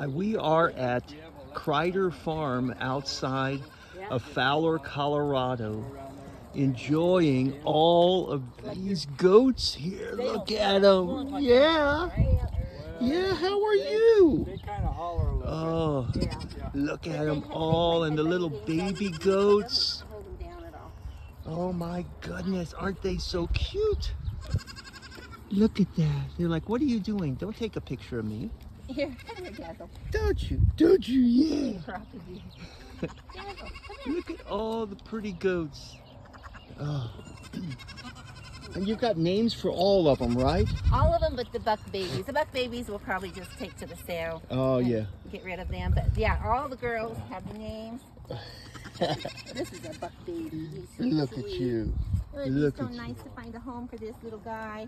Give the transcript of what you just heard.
We are at Kreider Farm outside of Fowler, Colorado, enjoying all of these goats here. Look at them. Yeah. Yeah, how are you? They kind of holler a little Oh, bit. look at them all and the little baby goats. Oh my goodness, aren't they so cute? Look at that. They're like, what are you doing? Don't take a picture of me. Here, come here, Dazzle. Don't you? Don't you? Yeah. Dazzle, come here. Look at all the pretty goats. Oh. And you've got names for all of them, right? All of them but the buck babies. The buck babies we'll probably just take to the sale. Oh, yeah. Get rid of them. But yeah, all the girls have the names. This is a buck baby. He's so Look sweet. at you. It's Look so at nice you. to find a home for this little guy.